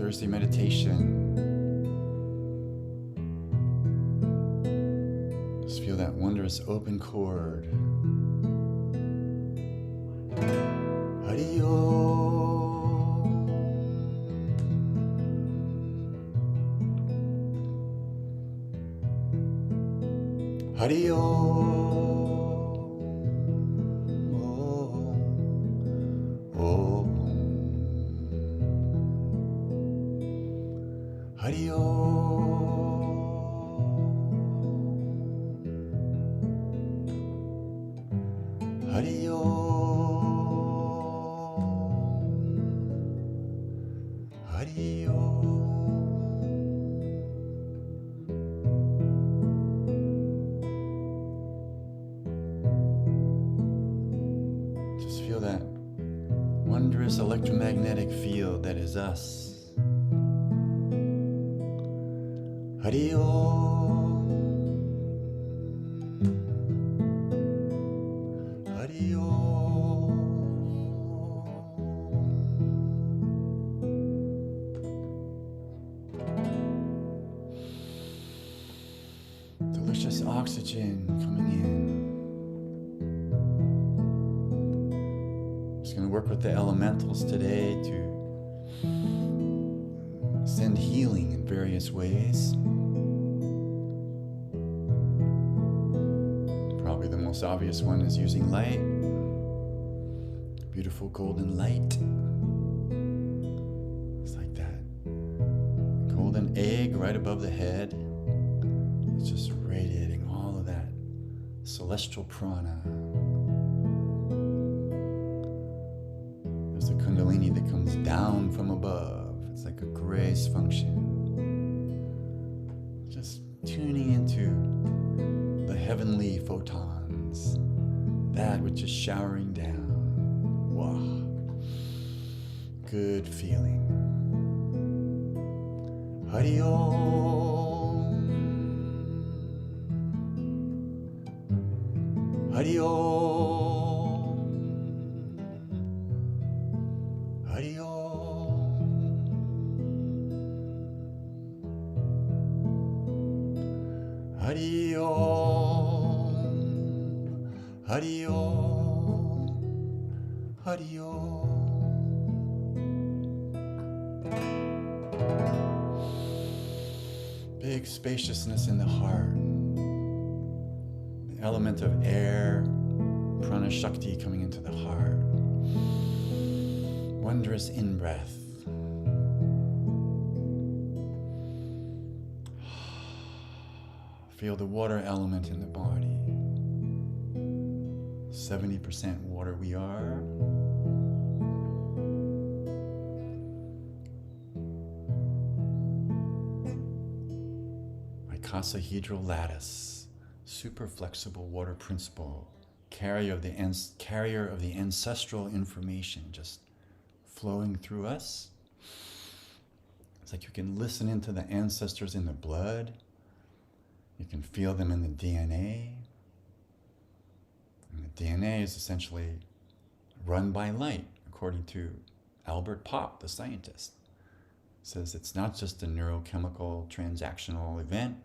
Thursday meditation. Just feel that wondrous open chord. Hari-Om. Hari-Om. Hari-Om. Hari-Om. Hari-Om. Just feel that wondrous electromagnetic field that is us. Hari-Om. Hari-Om. Delicious oxygen coming in. Just going to work with the elementals today to send healing in various ways. Probably the most obvious one is using light. Beautiful golden light. It's like that golden egg right above the head. It's just radiating all of that celestial prana. There's a Kundalini that comes down from above. It's like a grace function. Just tuning into the heavenly photons, that which is showering down. Wow. Good feeling. Hari-Om. Hari-Om. Hari-Om. Hari-Om. Hari-Om. Hari-Om. Big spaciousness in the heart. The element of air, prana shakti coming into the heart. Wondrous in-breath. Feel the water element in the body. 70% water we are. Icosahedral lattice, super flexible water principle, carrier of the ancestral information just flowing through us. It's like you can listen into the ancestors in the blood. You can feel them in the DNA. And the DNA is essentially run by light, according to Albert Pop, the scientist. Says it's not just a neurochemical transactional event,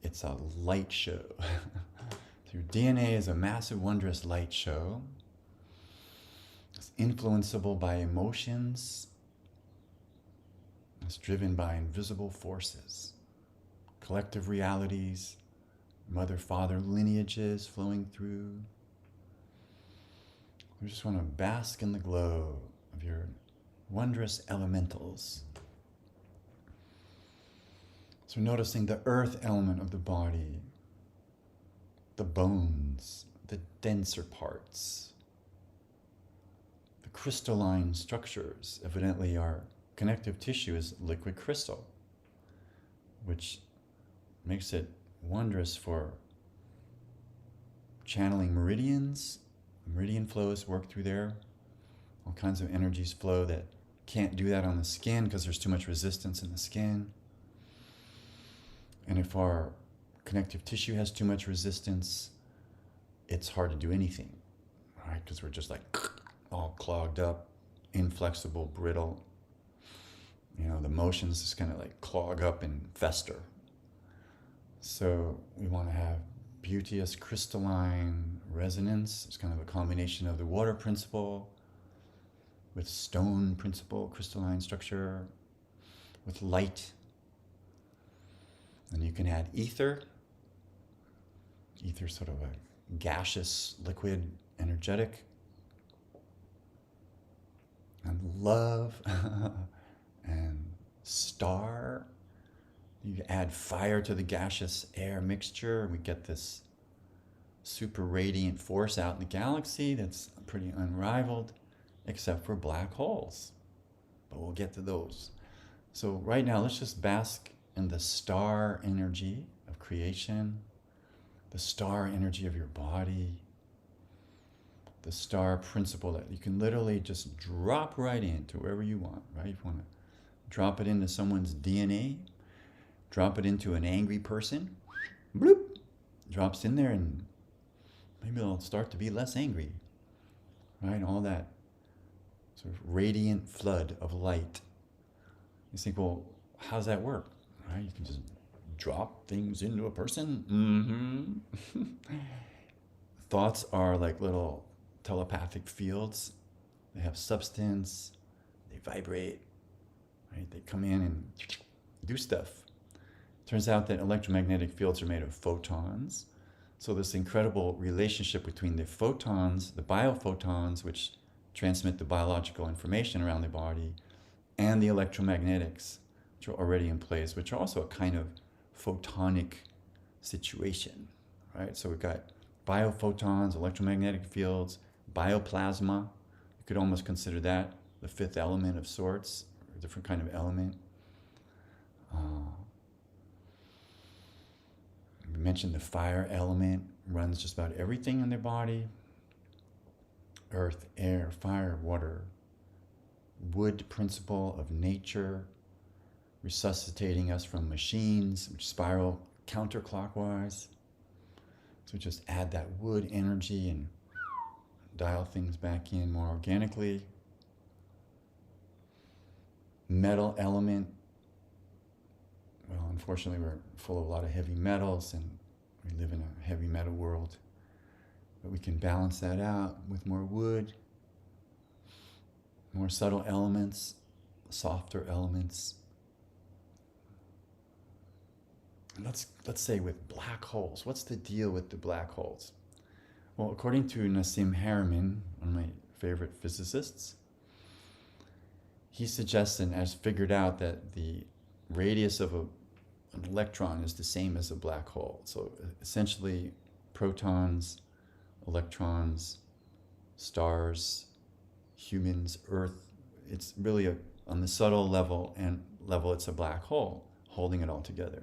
it's a light show. Your DNA is a massive, wondrous light show. It's influenceable by emotions. It's driven by invisible forces, collective realities, mother-father lineages flowing through. We just want to bask in the glow of your wondrous elementals. So noticing the earth element of the body, the bones, the denser parts, the crystalline structures. Evidently our connective tissue is liquid crystal, which makes it wondrous for channeling meridians. Meridian flows work through there. All kinds of energies flow that can't do that on the skin because there's too much resistance in the skin. And if our connective tissue has too much resistance, it's hard to do anything, right? Because we're just like all clogged up, inflexible, brittle. The motions just kind of like clog up and fester. So we want to have beauteous crystalline resonance. It's kind of a combination of the water principle with stone principle, crystalline structure, with light. And you can add ether. Ether is sort of a gaseous, liquid, energetic. And love and star. You add fire to the gaseous air mixture, and we get this super radiant force out in the galaxy that's pretty unrivaled, except for black holes. But we'll get to those. So right now, let's just bask in the star energy of creation, the star energy of your body, the star principle that you can literally just drop right into wherever you want, right? If you want to drop it into someone's DNA, drop it into an angry person, bloop, drops in there, and maybe they'll start to be less angry, right? All that sort of radiant flood of light. You think, well, how does that work? Right? You can just drop things into a person. Thoughts are like little telepathic fields. They have substance, they vibrate, right? They come in and do stuff. Turns out that electromagnetic fields are made of photons. So this incredible relationship between the photons, the biophotons, which transmit the biological information around the body, and the electromagnetics, which are already in place, which are also a kind of photonic situation, right? So we've got biophotons, electromagnetic fields, bioplasma. You could almost consider that the fifth element of sorts, or a different kind of element. We mentioned the fire element runs just about everything in their body. Earth, air, fire, water. Wood principle of nature, resuscitating us from machines which spiral counterclockwise. So just add that wood energy and dial things back in more organically. Metal element. Well, unfortunately, we're full of a lot of heavy metals, and we live in a heavy metal world. But we can balance that out with more wood, more subtle elements, softer elements. And let's say with black holes. What's the deal with the black holes? Well, according to Nassim Haramein, one of my favorite physicists, he suggests and has figured out that the radius of an electron is the same as a black hole. So essentially, protons, electrons, stars, humans, Earth, it's really on the subtle level it's a black hole holding it all together.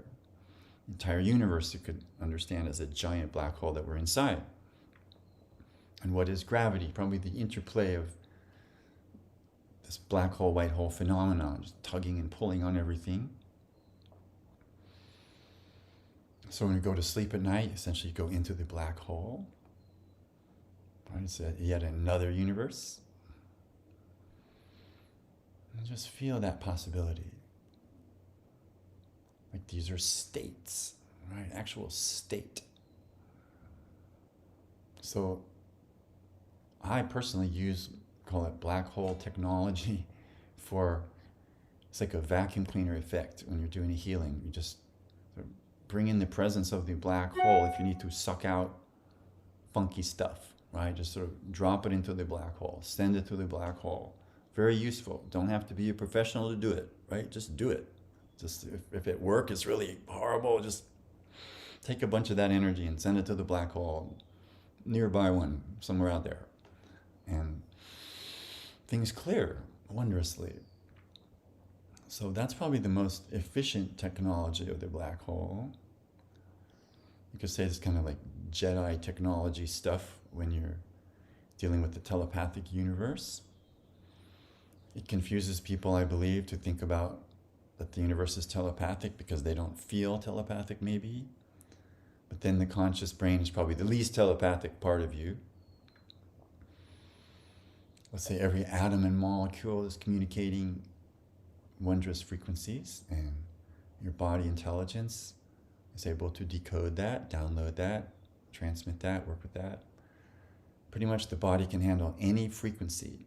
The entire universe you could understand as a giant black hole that we're inside. And what is gravity? Probably the interplay of this black hole, white hole phenomenon, just tugging and pulling on everything. So when you go to sleep at night, essentially you go into the black hole. Right? It's yet another universe. And just feel that possibility. Like these are states, right? Actual state. So I personally call it black hole technology it's like a vacuum cleaner effect when you're doing a healing. You just sort of bring in the presence of the black hole if you need to suck out funky stuff, right? Just sort of drop it into the black hole, send it to the black hole. Very useful. Don't have to be a professional to do it, right? Just do it. Just if at work it's really horrible, just take a bunch of that energy and send it to the black hole, nearby one, somewhere out there. And things clear wondrously. So that's probably the most efficient technology of the black hole. You could say it's kind of like Jedi technology stuff when you're dealing with the telepathic universe. It confuses people, I believe, to think about that the universe is telepathic because they don't feel telepathic maybe. But then the conscious brain is probably the least telepathic part of you. Let's say every atom and molecule is communicating wondrous frequencies, and your body intelligence is able to decode that, download that, transmit that, work with that. Pretty much the body can handle any frequency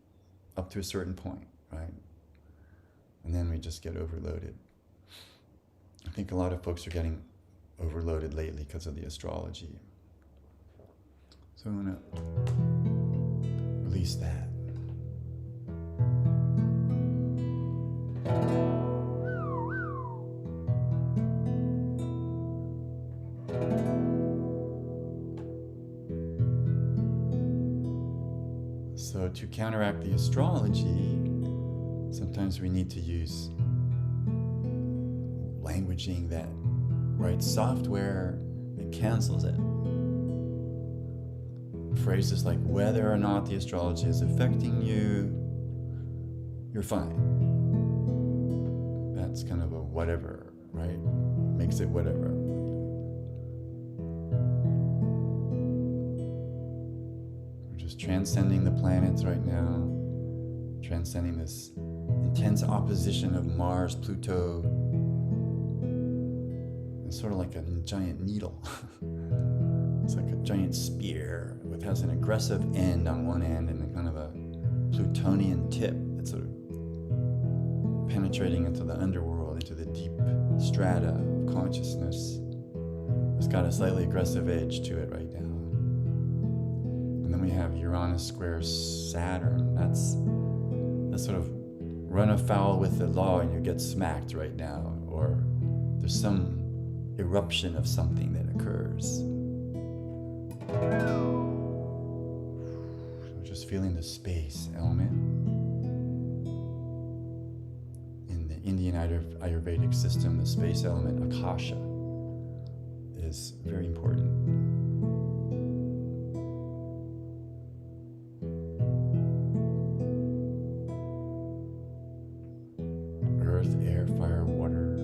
up to a certain point, right? And then we just get overloaded. I think a lot of folks are getting overloaded lately because of the astrology. So I'm going to release that. So to counteract the astrology, sometimes we need to use languaging that writes software that cancels it. Phrases like whether or not the astrology is affecting you, you're fine. That's kind of a whatever, right? Makes it whatever. We're just transcending the planets right now, transcending this intense opposition of Mars, Pluto. It's sort of like a giant needle. It's like a giant spear with has an aggressive end on one end and then kind of a Plutonian tip that's sort of penetrating into the underworld, into the deep strata of consciousness. It's got a slightly aggressive edge to it right now. And then we have Uranus square Saturn. That's sort of run afoul with the law and you get smacked right now, or there's some eruption of something that occurs. So just feeling the space element. In the Indian Ayurvedic system, the space element, Akasha, is very important. Earth, air, fire, water,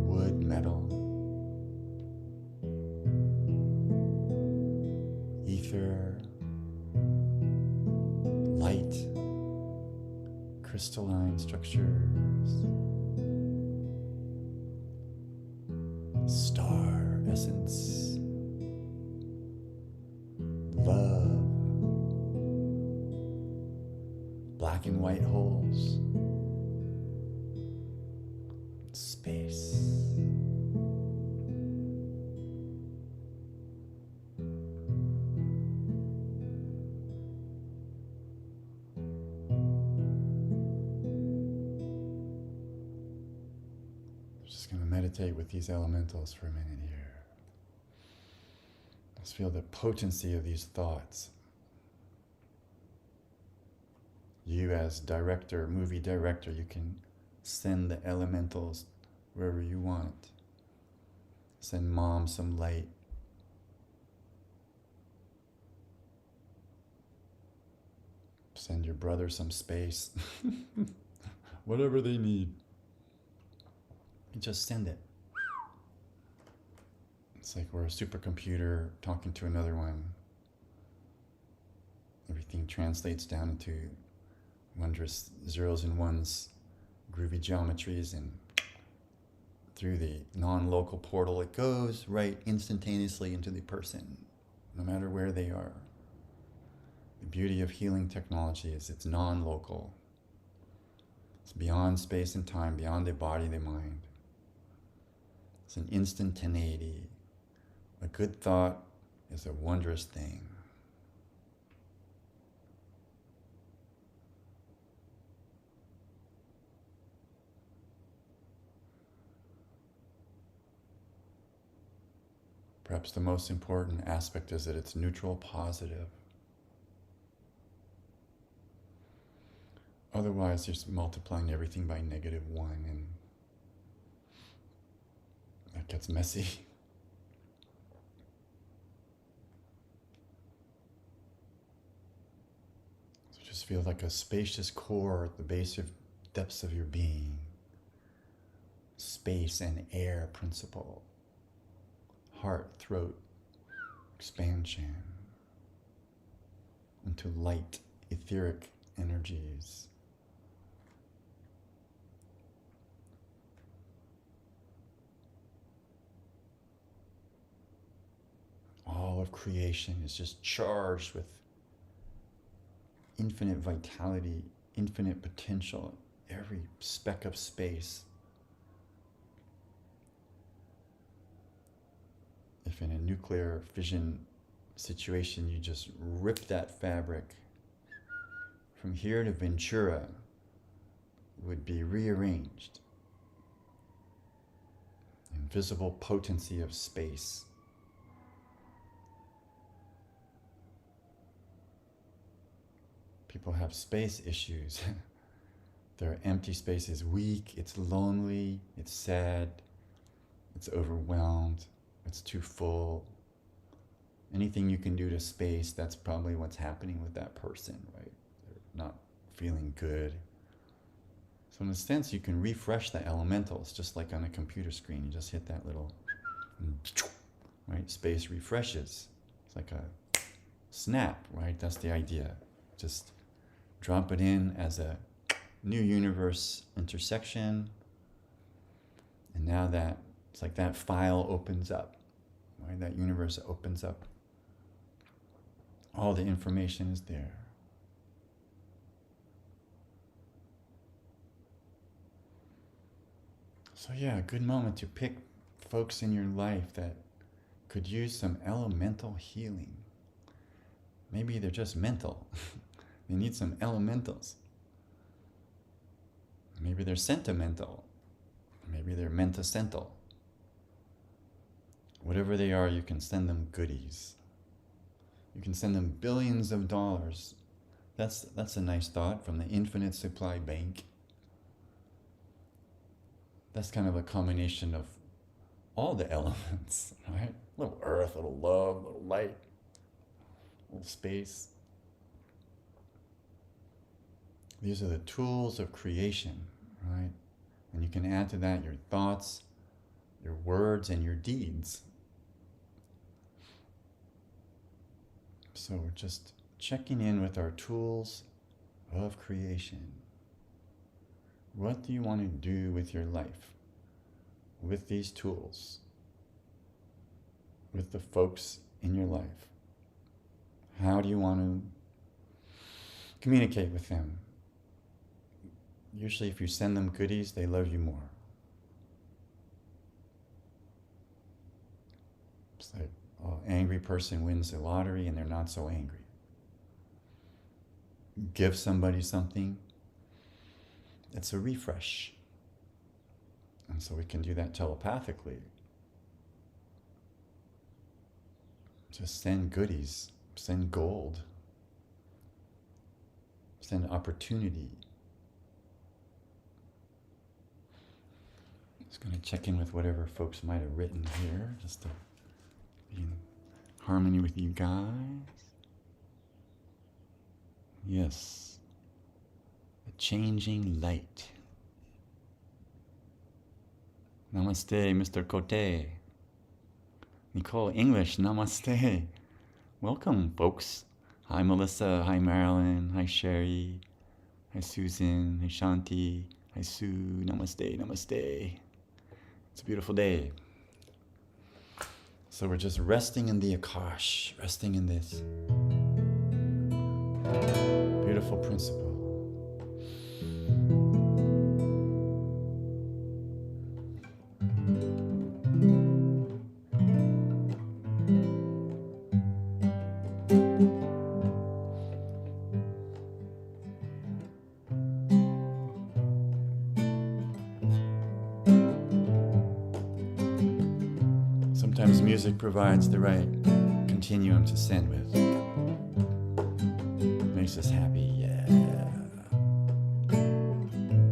wood, metal, ether, light, crystalline structures, star essence, love, black and white holes, space. Just going to meditate with these elementals for a minute here. Just feel the potency of these thoughts. You as director, movie director, you can send the elementals wherever you want. Send mom some light. Send your brother some space. Whatever they need. You just send it. It's like we're a supercomputer talking to another one. Everything translates down into wondrous zeros and ones, groovy geometries, and through the non-local portal it goes right instantaneously into the person, no matter where they are. The beauty of healing technology is it's non-local. It's beyond space and time, beyond the body, the mind. It's an instantaneity. A good thought is a wondrous thing. Perhaps the most important aspect is that it's neutral positive. Otherwise, you're just multiplying everything by -1, and that gets messy. So just feel like a spacious core at the base of depths of your being. Space and air principle. Heart, throat, expansion into light, etheric energies, of creation is just charged with infinite vitality, infinite potential, every speck of space. If in a nuclear fission situation you just rip that fabric from here to Ventura, would be rearranged. Invisible potency of space. People have space issues. Their empty space is weak, it's lonely, it's sad, it's overwhelmed, it's too full. Anything you can do to space, that's probably what's happening with that person, right? They're not feeling good. So in a sense, you can refresh the elementals, just like on a computer screen. You just hit that little, right? Space refreshes. It's like a snap, right? That's the idea. Just drop it in as a new universe intersection. And now that, it's like that file opens up, right? That universe opens up. All the information is there. So yeah, a good moment to pick folks in your life that could use some elemental healing. Maybe they're just mental. They need some elementals. Maybe they're sentimental. Maybe they're mentacental. Whatever they are, you can send them goodies. You can send them billions of dollars. That's a nice thought from the infinite supply bank. That's kind of a combination of all the elements, right? A little earth, a little love, a little light, a little space. These are the tools of creation, right? And you can add to that your thoughts, your words, and your deeds. So we're just checking in with our tools of creation. What do you want to do with your life? With these tools? With the folks in your life? How do you want to communicate with them? Usually if you send them goodies, they love you more. It's like an angry person wins the lottery and they're not so angry. Give somebody something, it's a refresh. And so we can do that telepathically. Just send goodies, send gold, send opportunity. Just going to check in with whatever folks might have written here, just to be in harmony with you guys. Yes. Changing light. Namaste, Mr. Cote. Nicole English, namaste. Welcome, folks. Hi, Melissa. Hi, Marilyn. Hi, Sherry. Hi, Susan. Hi, Shanti. Hi, Sue. Namaste, namaste. It's a beautiful day. So we're just resting in the Akash, resting in this beautiful principle. Sometimes music provides the right continuum to send with. Makes us happy, yeah.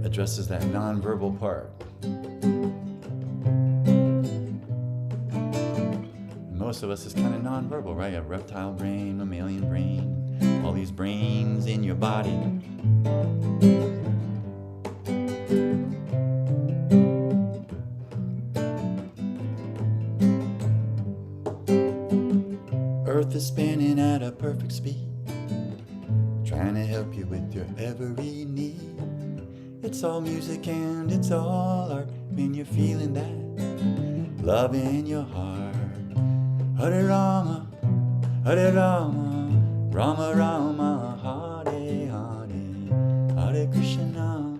Addresses that non-verbal part. Most of us is kind of non-verbal, right? A reptile brain, mammalian brain, all these brains in your body. Earth is spinning at a perfect speed, trying to help you with your every need. It's all music and it's all art when you're feeling that love in your heart. Hare Rama, Hare Rama, Rama Rama, Hare Hare, Hare Krishna,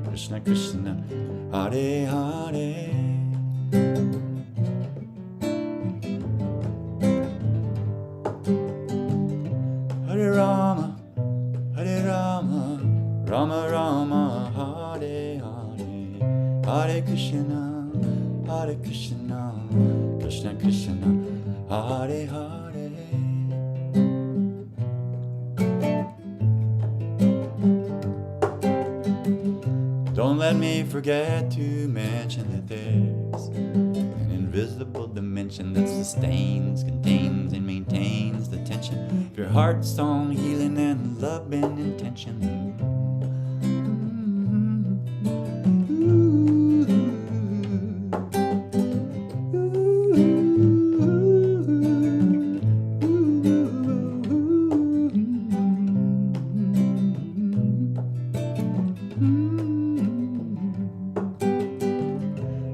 Krishna Krishna, Hare Hare. Hare Rama, Rama Rama, Hare Hare, Hare Krishna, Krishna Krishna, Hare Hare. Don't let me forget to mention that there's an invisible dimension that sustains, contains, and maintains the tension of your heart, song, healing, and love and intention.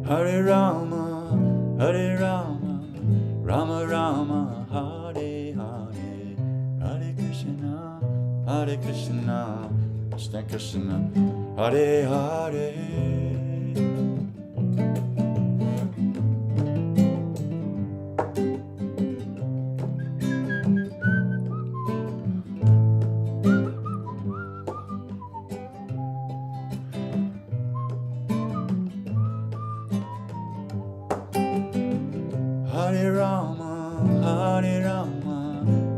Hare Rama, Rama Rama, Hare Hare, Hare Krishna, Krishna Krishna, Hare Hare. Hare Rama,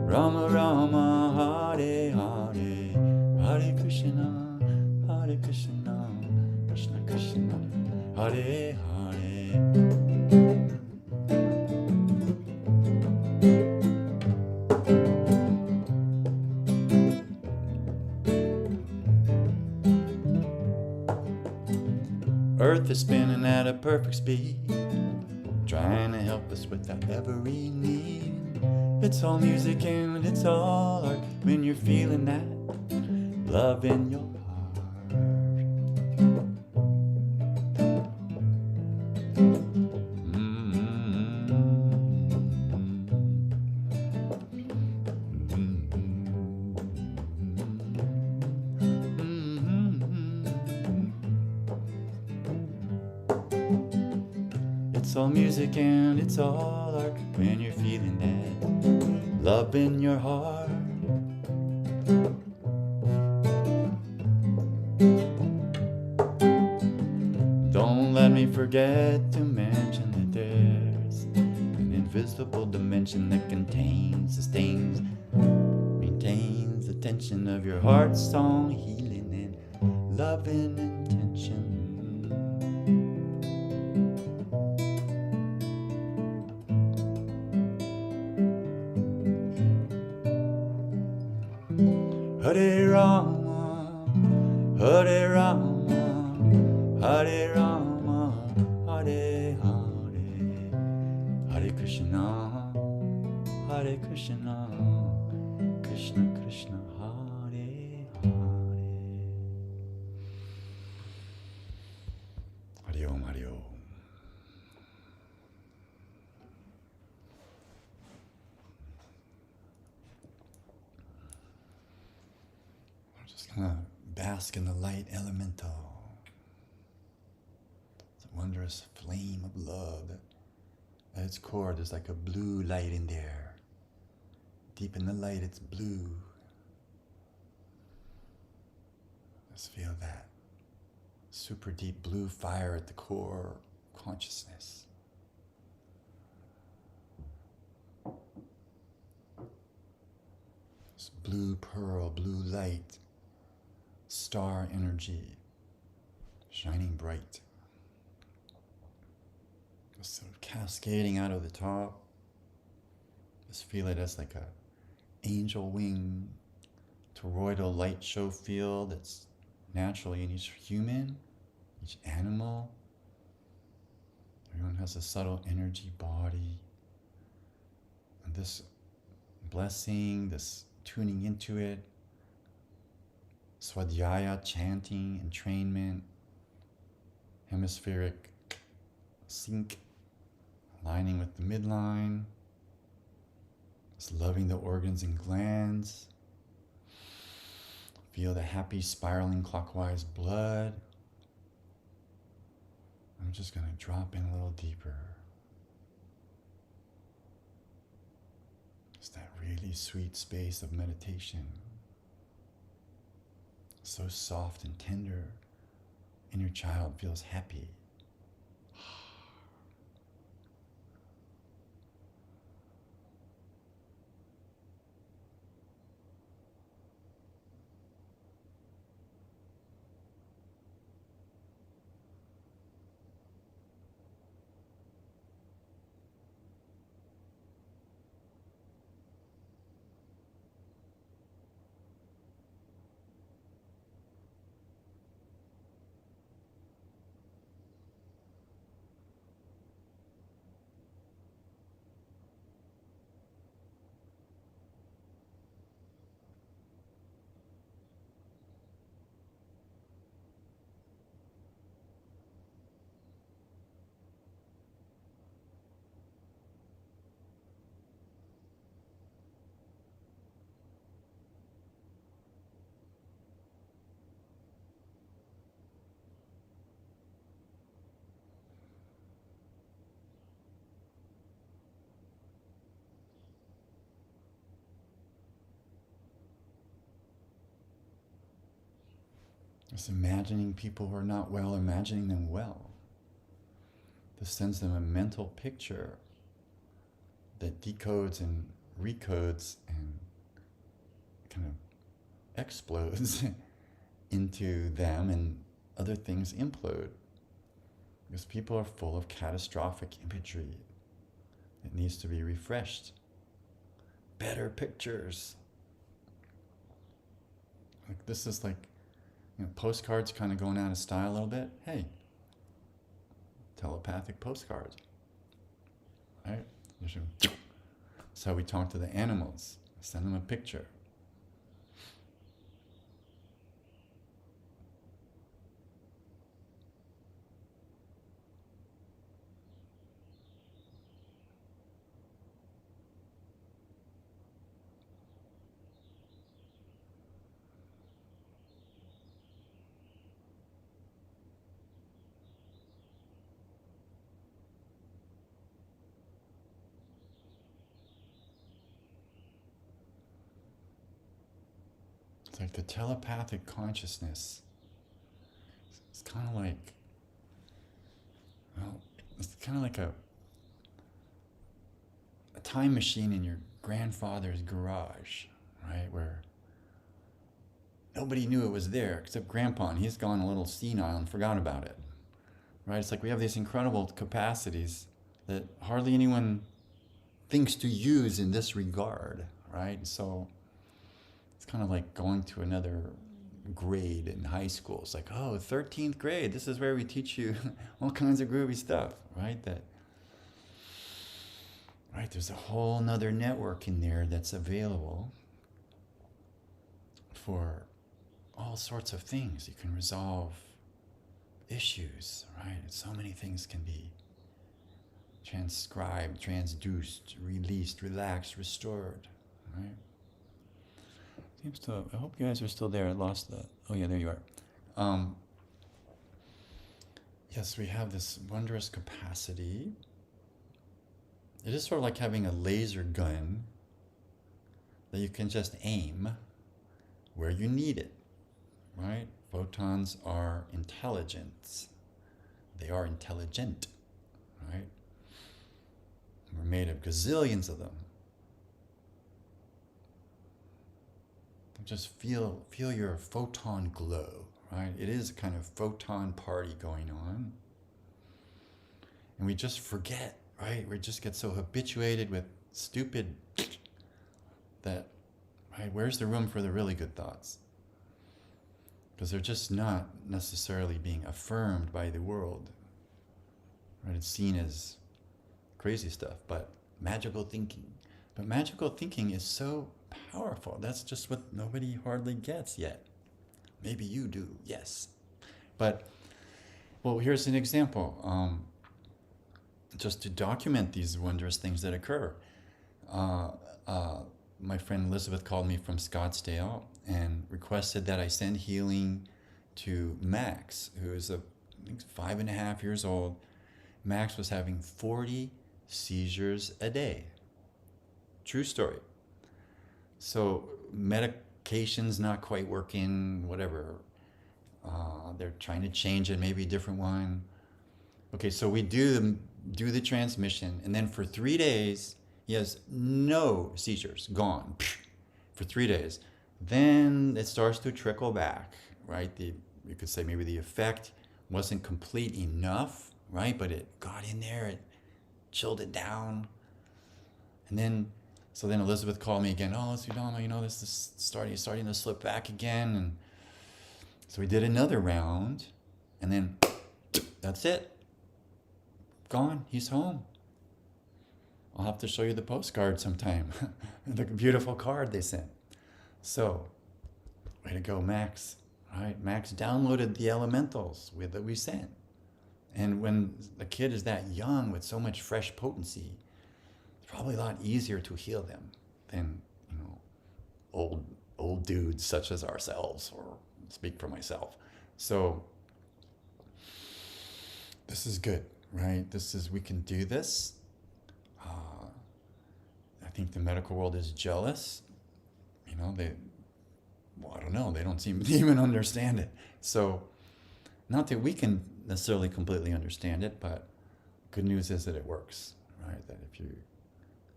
Rama Rama, Hare Hare, Hare Krishna, Krishna Krishna, Hare Hare. Earth is spinning at a perfect speed, trying to help us with our every need. It's all music and it's all art when you're feeling that love in your heart. It's all music and it's all art when you're feeling that love in your heart. Don't let me forget to mention that there's an invisible dimension that contains, sustains, maintains the tension of your heart, song, healing, and love and intention. Hare Rama, Hare Rama, Hare Rama, Hare Hare, Hare Krishna, Krishna Krishna, Hare Hare. Hare Om, Hare Om. Just kind of bask in the light elemental. It's a wondrous flame of love that at its core there's like a blue light in there. Deep in the light it's blue. Just feel that super deep blue fire at the core of consciousness. This blue pearl, blue light, star energy, shining bright. Just sort of cascading out of the top. Just feel it as like a angel wing toroidal light show field that's naturally in each human, each animal. Everyone has a subtle energy body. And this blessing, this tuning into it, swadhyaya, chanting, entrainment, hemispheric sync, aligning with the midline, Just loving the organs and glands. Feel the happy spiraling clockwise blood. I'm just going to drop in a little deeper. It's that really sweet space of meditation. So soft and tender. Inner child feels happy. Just imagining people who are not well, imagining them well. This sends them a mental picture that decodes and recodes and kind of explodes into them, and other things implode. Because people are full of catastrophic imagery. It needs to be refreshed. Better pictures. Like this is like, postcards kind of going out of style a little bit. Hey, telepathic postcards. Right? That's how we talk to the animals. Send them a picture. It's like the telepathic consciousness. It's kind of like, well, it's kind of like a time machine in your grandfather's garage, right? Where nobody knew it was there except Grandpa, and he's gone a little senile and forgot about it, right? It's like we have these incredible capacities that hardly anyone thinks to use in this regard, right? So it's kind of like going to another grade in high school. It's like, oh, 13th grade, this is where we teach you all kinds of groovy stuff, right? Right, there's a whole nother network in there that's available for all sorts of things. You can resolve issues, right? So many things can be transcribed, transduced, released, relaxed, restored, right? Seems to, I hope you guys are still there. I lost the, oh yeah, there you are. Yes, we have this wondrous capacity. It is sort of like having a laser gun that you can just aim where you need it, right? Photons are intelligence. They are intelligent, right? We're made of gazillions of them. Just feel your photon glow, right? It is a kind of photon party going on. And we just forget, right? We just get so habituated with stupid that, right, where's the room for the really good thoughts? Because they're just not necessarily being affirmed by the world. Right? It's seen as crazy stuff, but magical thinking. But magical thinking is so powerful. That's just what nobody hardly gets yet. Maybe you do, yes. But, well, here's an example. Just to document these wondrous things that occur. my friend Elizabeth called me from Scottsdale and requested that I send healing to Max, who is I think 5.5 years old. Max was having 40 seizures a day. True story. So medication's not quite working, whatever. They're trying to change it, maybe a different one. Okay, so we do the transmission, and then for 3 days, he has no seizures, gone for 3 days. Then it starts to trickle back, right? You could say maybe the effect wasn't complete enough, right? But it got in there, it chilled it down. And then, so then Elizabeth called me again. Oh, Sudama, this is starting to slip back again. And so we did another round, and then that's it. Gone. He's home. I'll have to show you the postcard sometime. The beautiful card they sent. So, way to go, Max. Right? Max downloaded the elementals that we sent. And when a kid is that young with so much fresh potency, it's probably a lot easier to heal them than, old dudes such as ourselves, or speak for myself. So, this is good, right? We can do this. I think the medical world is jealous. I don't know, they don't seem to even understand it. So, not that we can necessarily completely understand it, but good news is that it works, right? That if you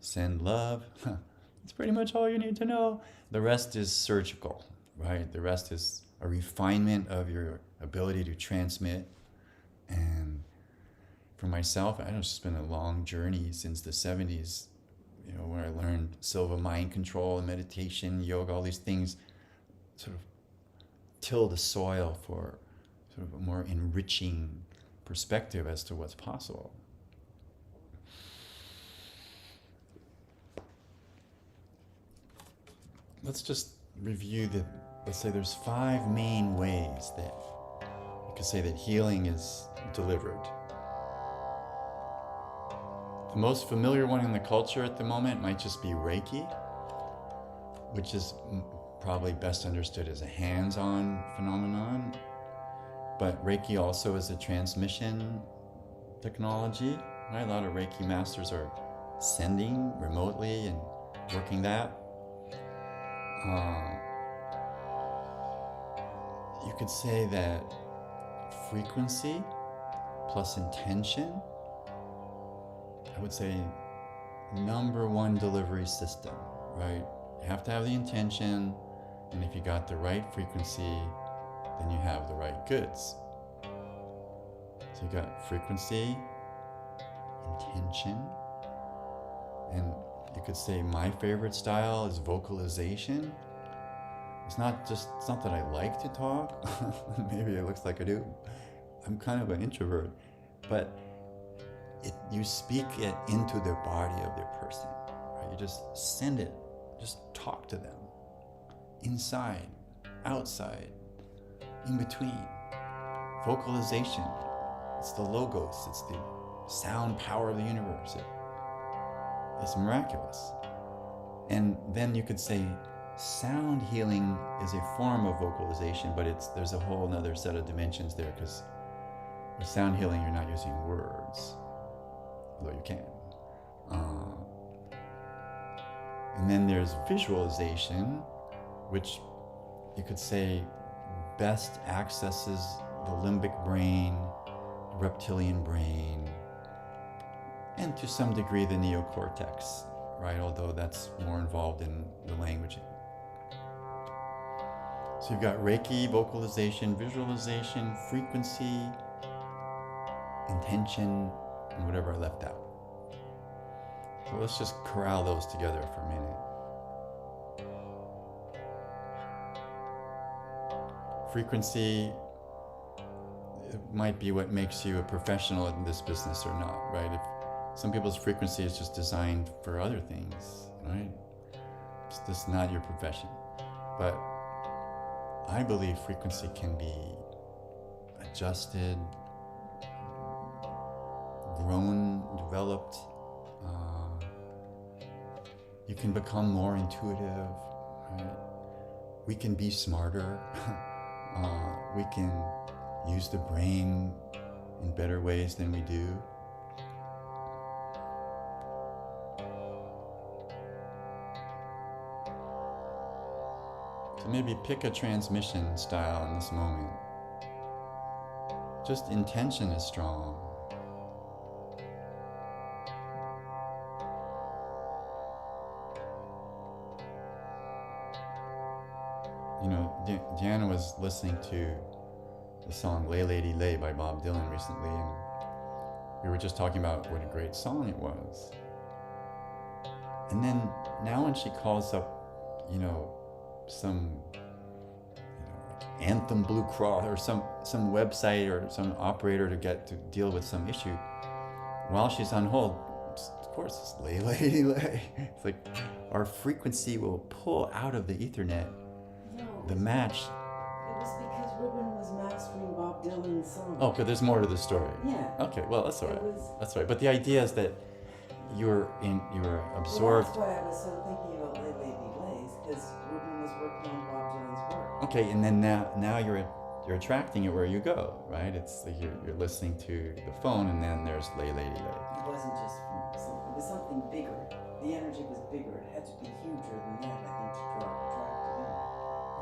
send love, it's pretty much all you need to know. The rest is surgical, right? The rest is a refinement of your ability to transmit. And for myself, I know it's just been a long journey since the 70s, where I learned Silva mind control and meditation, yoga, all these things sort of till the soil for sort of a more enriching perspective as to what's possible. Let's just review let's say there's 5 main ways that you could say that healing is delivered. The most familiar one in the culture at the moment might just be Reiki, which is probably best understood as a hands-on phenomenon. But Reiki also is a transmission technology, right? A lot of Reiki masters are sending remotely and working that. You could say that frequency plus intention, I would say number one delivery system, right? You have to have the intention, and if you got the right frequency, then you have the right goods. So you got frequency, intention, and you could say my favorite style is vocalization. It's not that I like to talk. Maybe it looks like I do. I'm kind of an introvert, but you speak it into the body of the person, right? You just send it, just talk to them, inside, outside, in between. Vocalization, it's the logos, it's the sound power of the universe. It's miraculous. And then you could say sound healing is a form of vocalization, but there's a whole other set of dimensions there, because with sound healing you're not using words, although you can. And then there's visualization, which you could say best accesses the limbic brain, the reptilian brain, and to some degree the neocortex, right? Although that's more involved in the languaging. So you've got Reiki, vocalization, visualization, frequency, intention, and whatever I left out. So let's just corral those together for a minute. Frequency, it might be what makes you a professional in this business or not, right? If some people's frequency is just designed for other things, right? It's just not your profession. But I believe frequency can be adjusted, grown, developed. You can become more intuitive. Right? We can be smarter. We can use the brain in better ways than we do. So maybe pick a transmission style in this moment. Just intention is strong. You know, Deanna was listening to the song Lay Lady Lay by Bob Dylan recently, and we were just talking about what a great song it was. And then now when she calls up, you know, some like Anthem Blue Cross or some website or some operator to deal with some issue, while she's on hold, of course, it's Lay Lady Lay. It's like our frequency will pull out of the Ethernet the match. It was because Ruben was mastering Bob Dylan's song. Oh, okay, there's more to the story. Yeah. Okay, well, that's all right. That's all right. But the idea is that you're absorbed. Well, that's why I was so thinking about Lay Lady Lays, because Ruben was working on Bob Dylan's work. Okay, and then now you're attracting it where you go, right? It's like you're listening to the phone, and then there's Lay Lady Lay. It wasn't just something. It was something bigger. The energy was bigger. It had to be huger than that, I think, to attract it in.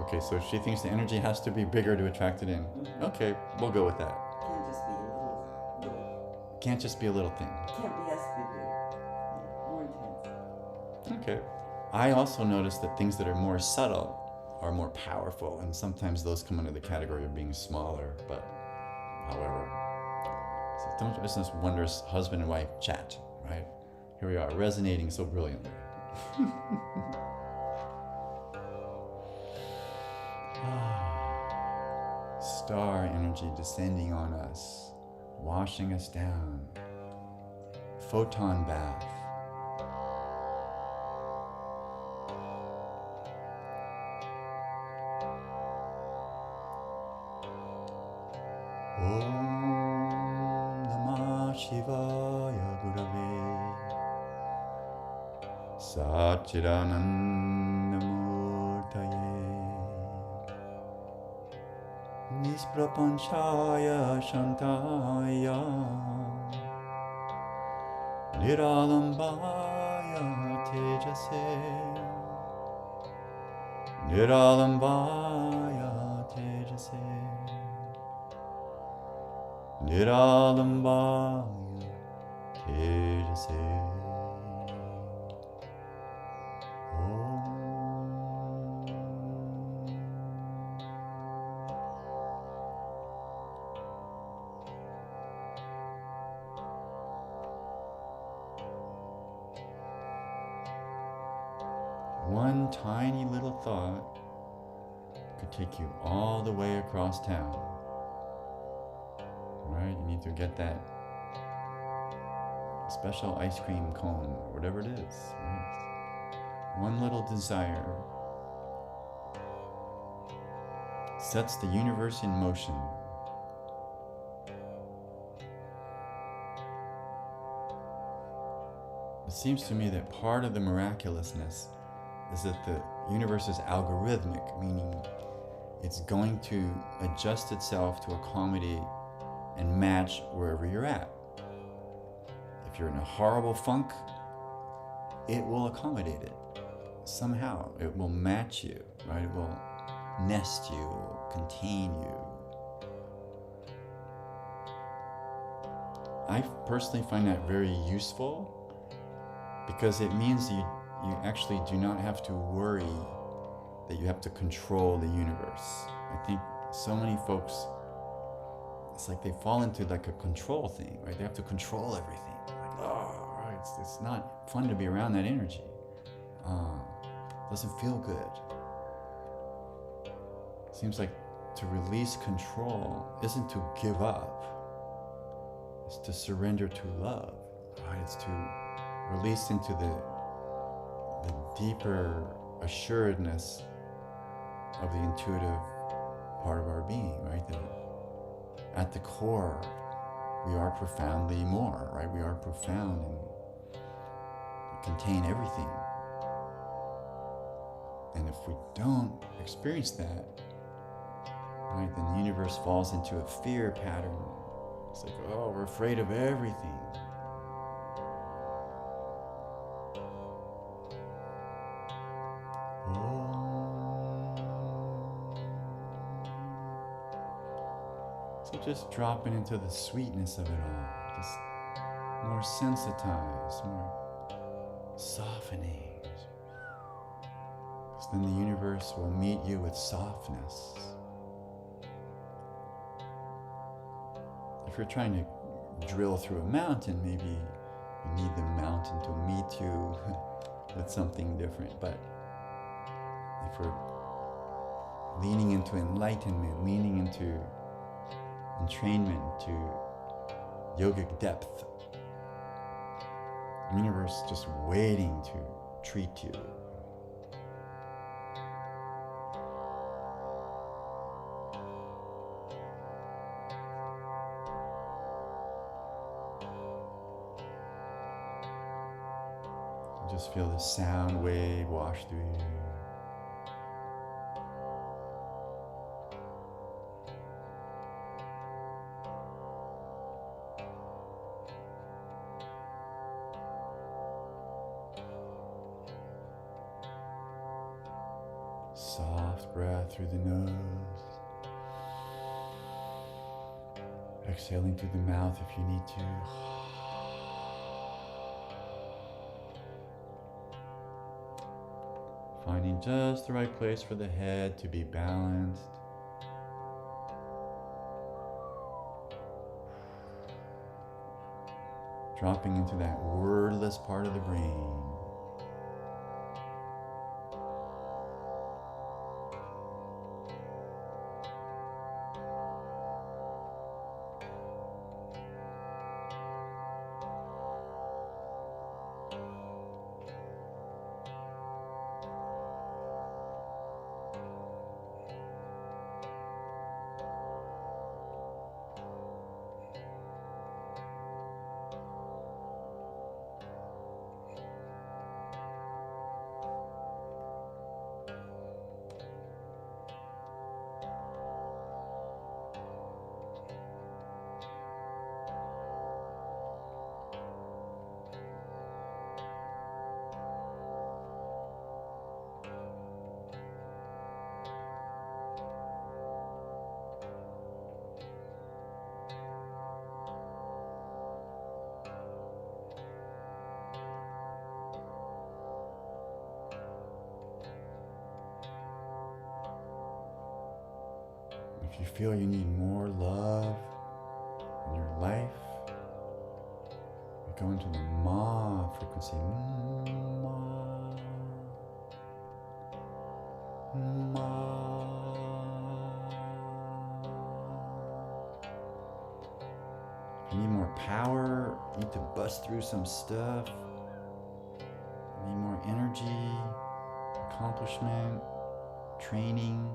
Okay, so she thinks the energy has to be bigger to attract it in. Mm-hmm. Okay, we'll go with that. Can't just be a little. Can't just be a little thing. Can't be, has to be big. More intense. Okay. I also noticed that things that are more subtle are more powerful, and sometimes those come under the category of being smaller, but however. So don't miss this wondrous husband and wife chat, right? Here we are, resonating so brilliantly. Star energy descending on us, washing us down. Photon bath. Om Namah Shivaya Gurave Satchidananda Murtaye Nisprapanchaya Shantaya Niralambaya Tejase Niralambaya Tejase Niralambaya Tejase. One tiny little thought could take you all the way across town. Right? You need to get that special ice cream cone or whatever it is. Right? One little desire sets the universe in motion. It seems to me that part of the miraculousness is that the universe is algorithmic, meaning it's going to adjust itself to accommodate and match wherever you're at. If you're in a horrible funk, it will accommodate it. Somehow, it will match you, right? It will nest you, contain you. I personally find that very useful because it means you actually do not have to worry that you have to control the universe. I think so many folks, it's like they fall into like a control thing, right? They have to control everything. Like, oh, right, it's not fun to be around that energy. Doesn't feel good. Seems like to release control isn't to give up. It's to surrender to love, right? It's to release into the deeper assuredness of the intuitive part of our being, right? That at the core, we are profoundly more, right? We are profound and contain everything. And if we don't experience that, right, then the universe falls into a fear pattern. It's like, oh, we're afraid of everything. So just dropping into the sweetness of it all, just more sensitized, more softening. Because then the universe will meet you with softness. If you're trying to drill through a mountain, maybe you need the mountain to meet you with something different. But if we're leaning into enlightenment, leaning into entrainment, to yogic depth, the universe is just waiting to treat you. Just feel the sound wave wash through you. Soft breath through the nose. Exhaling through the mouth if you need to. Finding just the right place for the head to be balanced. Dropping into that wordless part of the brain. If you feel you need more love in your life, you go into the Ma frequency. Ma, Ma. If you need more power, you need to bust through some stuff, you need more energy, accomplishment, training.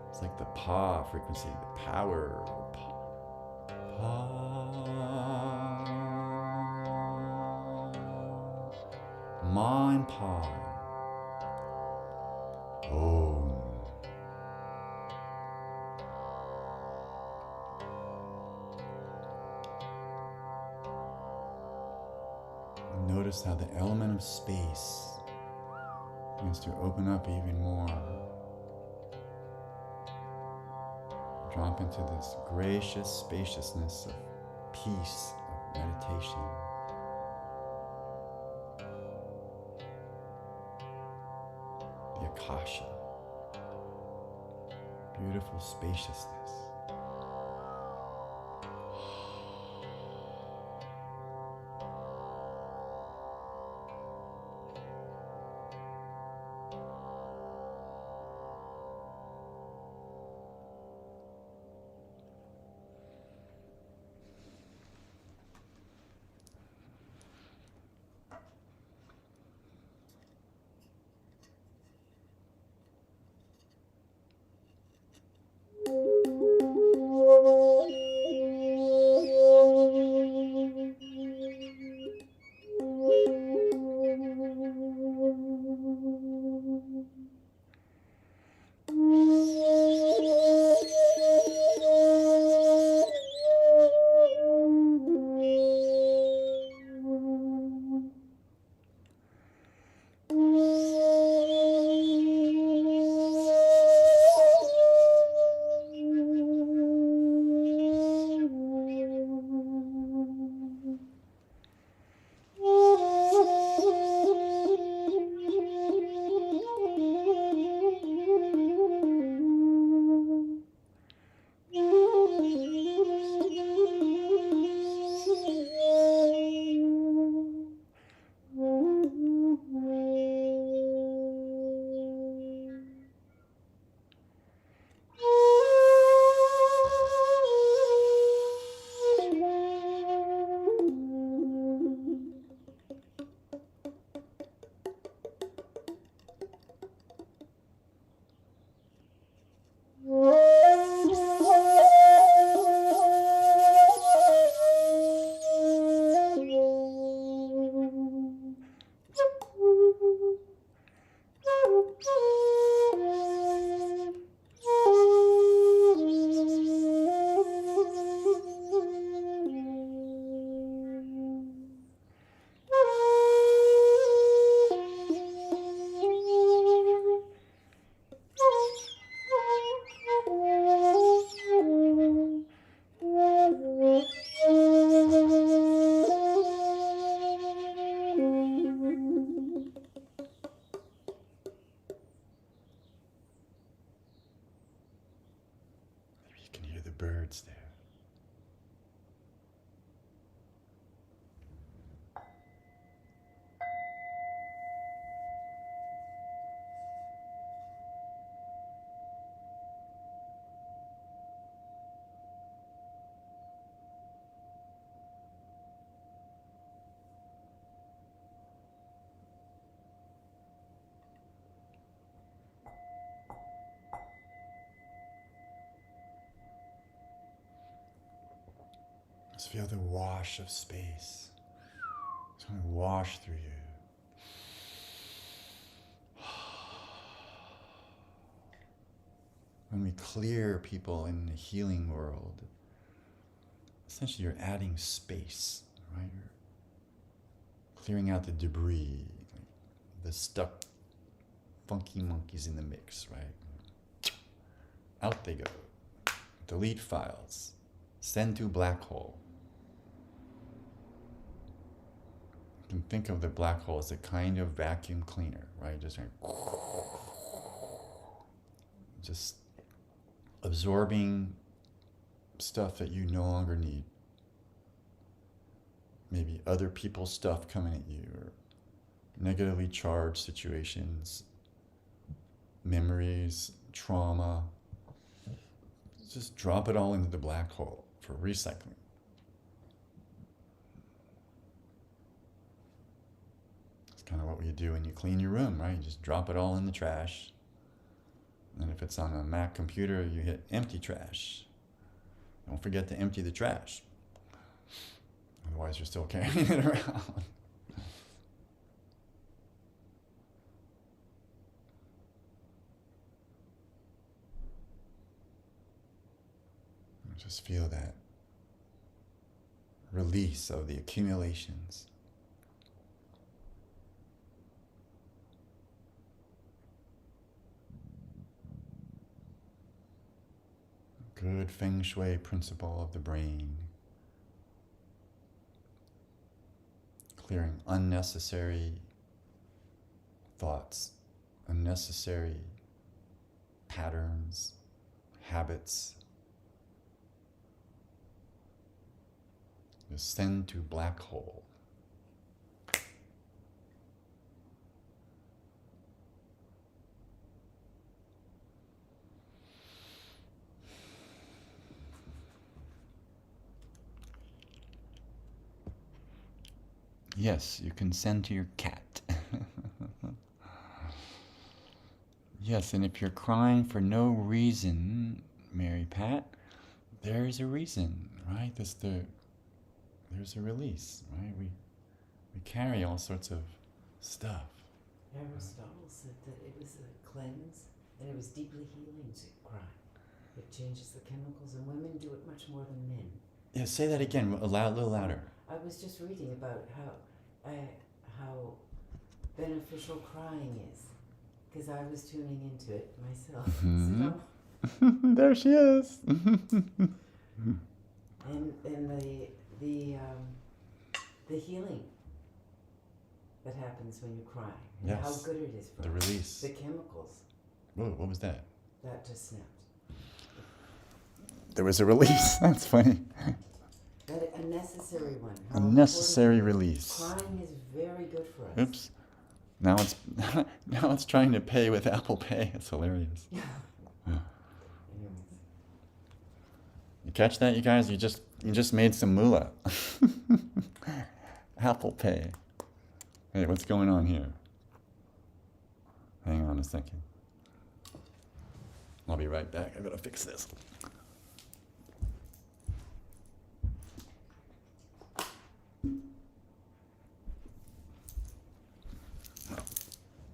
It's like the Pa frequency, the power. Pa. Ma and Pa. Om. Notice how the element of space begins to open up even more. Drop into this gracious spaciousness of peace, of meditation. The Akasha. Beautiful spaciousness. Just feel the wash of space. It's going to wash through you. When we clear people in the healing world, essentially you're adding space, right? You're clearing out the debris, the stuck funky monkeys in the mix, right? Out they go. Delete files. Send to black hole. You can think of the black hole as a kind of vacuum cleaner, right? Just absorbing stuff that you no longer need. Maybe other people's stuff coming at you, or negatively charged situations, memories, trauma. Just drop it all into the black hole for recycling. It's kind of what you do when you clean your room, right? You just drop it all in the trash. And if it's on a Mac computer, you hit empty trash. Don't forget to empty the trash. Otherwise, you're still carrying it around. Just feel that release of the accumulations. Good feng shui principle of the brain. Clearing unnecessary thoughts, unnecessary patterns, habits. Just send to black hole. Yes, you can send to your cat. Yes, and if you're crying for no reason, Mary Pat, there's a reason, right? There's a release, right? We carry all sorts of stuff. Aristotle said that it was a cleanse, and it was deeply healing to cry. It changes the chemicals, and women do it much more than men. Yeah, say that again, a little louder. I was just reading about how beneficial crying is, because I was tuning into it myself. Mm-hmm. So, there she is. and the healing that happens when you cry, and Yes. how good it is for The us. release. The chemicals. Whoa, what was that? That just snapped. There was a release. That's funny. That a necessary one. A necessary release. Crying is very good for us. Oops. Now it's trying to pay with Apple Pay. It's hilarious. Yeah. Anyways. You catch that, you guys? You just made some moolah. Apple Pay. Hey, what's going on here? Hang on a second. I'll be right back. I gotta fix this.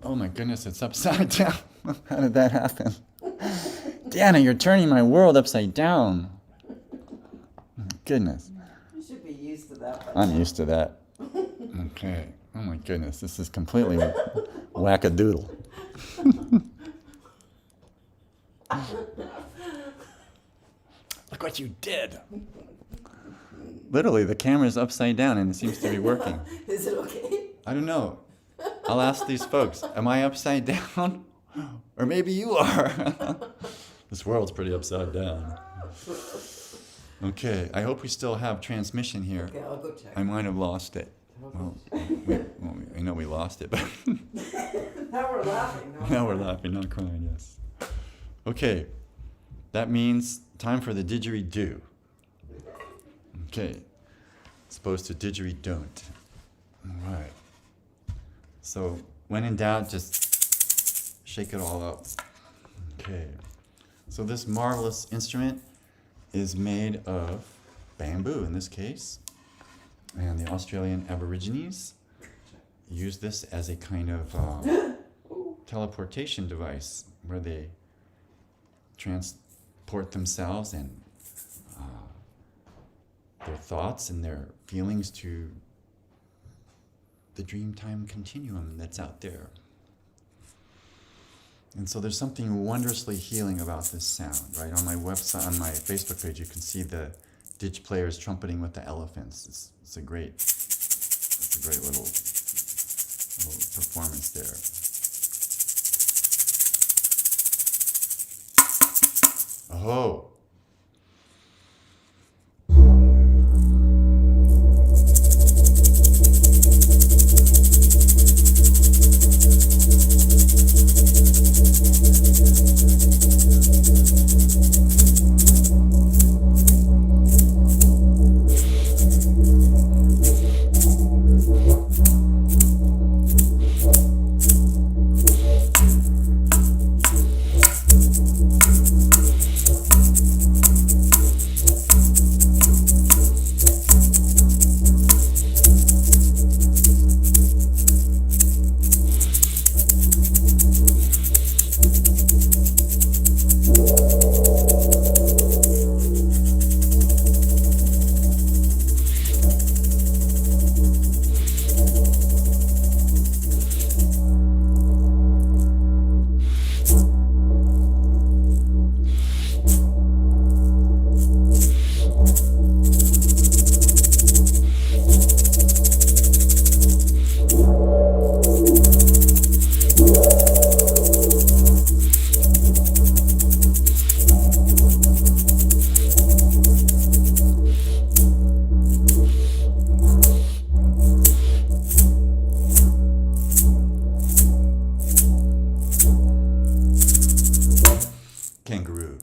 Oh my goodness, it's upside down. How did that happen? Dana, you're turning my world upside down. Oh my goodness. You should be used to that. I'm used to that. Okay. Oh my goodness, this is completely wackadoodle. Look what you did. Literally, the camera's upside down and it seems to be working. Is it okay? I don't know. I'll ask these folks, am I upside down? Or maybe you are. This world's pretty upside down. Okay, I hope we still have transmission here. Okay, I'll go check. I might have lost it. Well, I know we lost it, but Now we're laughing. now we're laughing, not crying, yes. Okay, that means time for the didgeridoo. Okay, as opposed to didgeridoo. All right. So when in doubt, just shake it all up. Okay. So this marvelous instrument is made of bamboo in this case. And the Australian Aborigines use this as a kind of teleportation device where they transport themselves and their thoughts and their feelings to the dreamtime continuum that's out there. And so there's something wondrously healing about this sound, right? On my website, on my Facebook page, you can see the ditch players trumpeting with the elephants. It's a great little performance there. Oh. Kangaroo.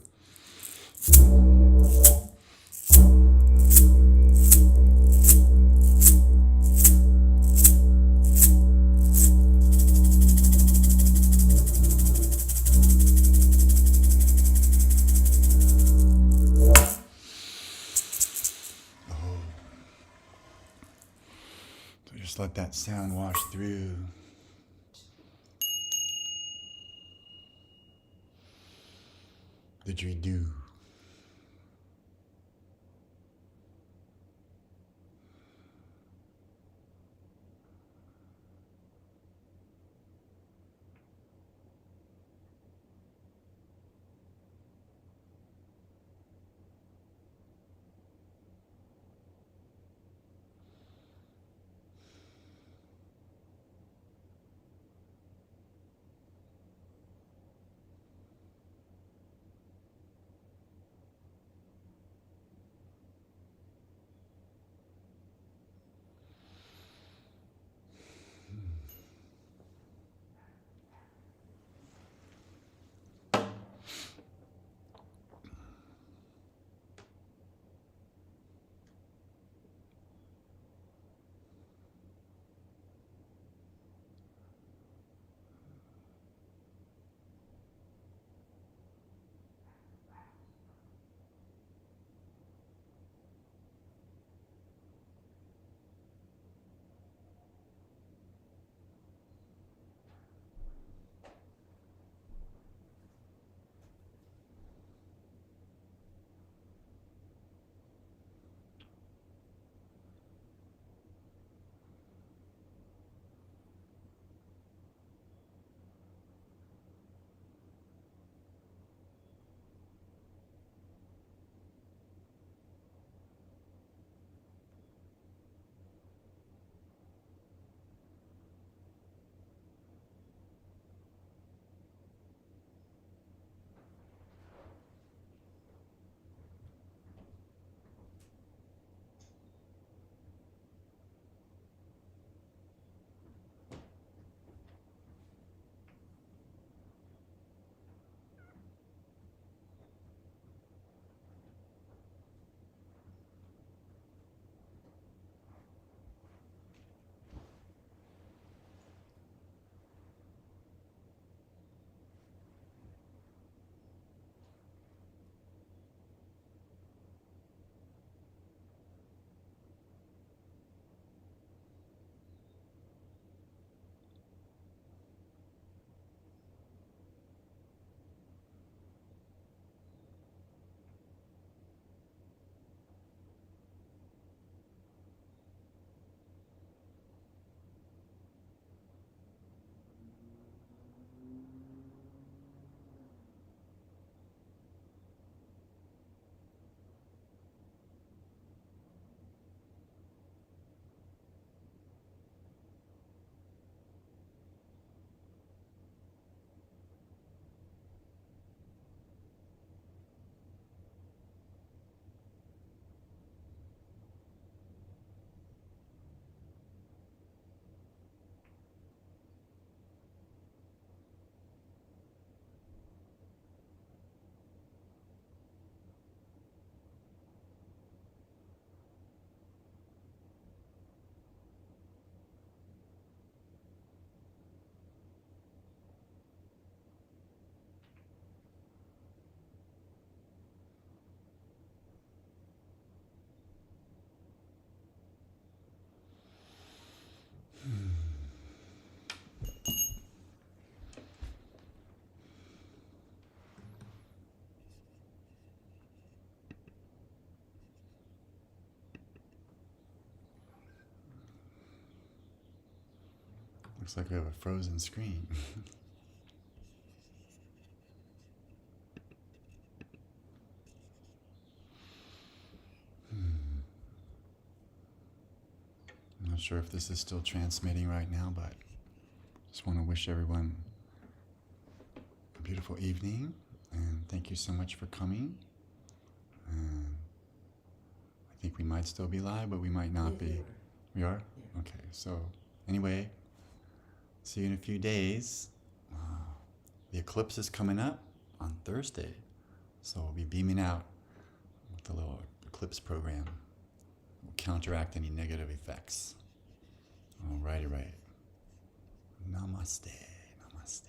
So just let that sound wash through. Didgeridoo. Looks like we have a frozen screen. I'm not sure if this is still transmitting right now, but just want to wish everyone a beautiful evening, and thank you so much for coming. And I think we might still be live, but we might not be. We are? Yeah. Okay, so anyway, see you in a few days. The eclipse is coming up on Thursday, so we'll be beaming out with a little eclipse program. We'll counteract any negative effects. Alrighty, right. Namaste. Namaste.